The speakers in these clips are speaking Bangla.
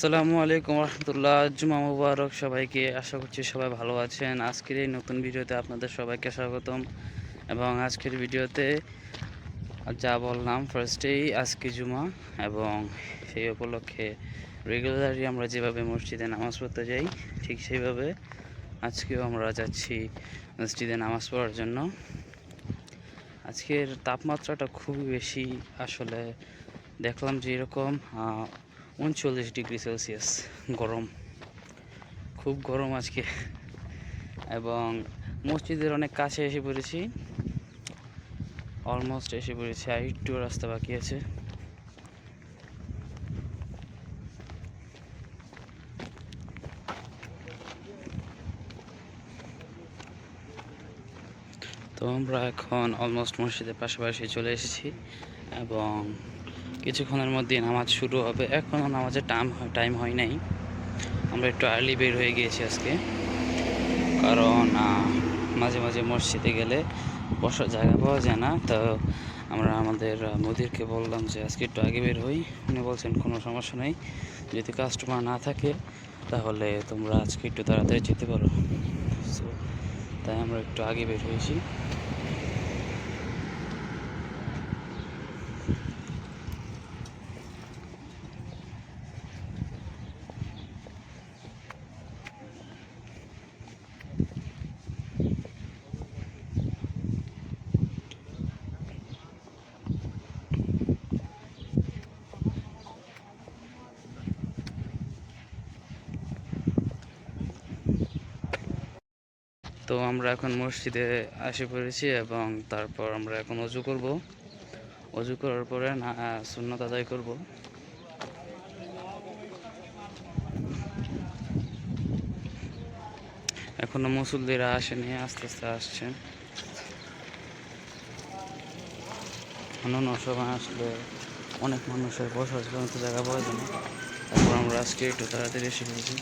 আসসালামু আলাইকুম রহমতুল্লাহ। জুমা মুবারক সবাইকে। আশা করছি সবাই ভালো আছেন। আজকের এই নতুন ভিডিওতে আপনাদের সবাইকে স্বাগতম। এবং আজকের ভিডিওতে যা বললাম ফার্স্টেই আজকে জুমা, এবং সেই উপলক্ষে রেগুলারই আমরা যেভাবে মসজিদে নামাজ পড়তে যাই ঠিক সেইভাবে আজকেও আমরা যাচ্ছি মসজিদে নামাজ পড়ার জন্য। আজকের তাপমাত্রাটা খুবই বেশি, আসলে দেখলাম যে এরকম 39 ডিগ্রি সেলসিয়াস গরম, খুব গরম আজকে। এবং মসজিদের অনেক কাছে এসে পড়েছি, অলমোস্ট এসে পড়েছি, আর একটু রাস্তা বাকি আছে। তো আমরা এখন অলমোস্ট মসজিদের পাশাপাশি চলে এসেছি, এবং কিছুক্ষণের মধ্যে নামাজ শুরু হবে। এখনও নামাজের টাইম হয় নাই, আমরা একটু আর্লি বের হয়ে গিয়েছি আজকে, কারণ মাঝে মাঝে মসজিদে গেলে বসার জায়গা পাওয়া যায় না। তো আমরা আমাদের মুদিরকে বললাম যে আজকে একটু আগে বের হই। উনি বলছেন কোনো সমস্যা নেই, যদি কাস্টমার না থাকে তাহলে তোমরা আজকে একটু তাড়াতাড়ি যেতে পারো। সো তাই আমরা একটু আগে বের হয়েছি। তো আমরা এখন মসজিদে এসে পড়েছি, এবং তারপর আমরা এখন অজু করব। অজু করার পরে সুন্নাত আদায় করব। এখনো মুসল্লিরা আসেনি, আস্তে আস্তে আসছেন। অন্যান্য সময় আসলে অনেক মানুষের বসার জন্য তো জায়গা পাওয়া যায় না। তারপর আমরা আজকে একটু তাড়াতাড়ি এসে পড়েছি।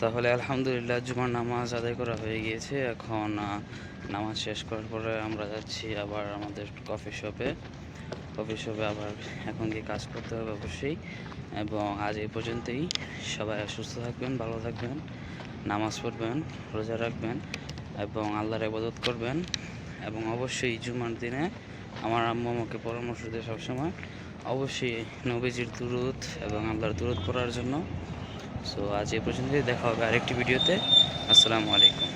তাহলে আলহামদুলিল্লাহ জুমার নামাজ আদায় করা হয়ে গিয়েছে। এখন নামাজ শেষ করার পরে আমরা যাচ্ছি আবার আমাদের কফি শপে আবার এখন গিয়ে কাজ করতে হবে অবশ্যই। এবং আজ এই পর্যন্তই। সবাই সুস্থ থাকবেন, ভালো থাকবেন, নামাজ পড়বেন, রোজা রাখবেন এবং আল্লাহর ইবাদত করবেন। এবং অবশ্যই জুমার দিনে আমার আম্মু আমাকে পরামর্শ দেয় সবসময় অবশ্যই নবীজির দুরূদ এবং আল্লাহর দুরূদ পড়ার জন্য। সো আজ এই পর্যন্তই, দেখা হবে আরেকটি ভিডিওতে। আসসালামু আলাইকুম।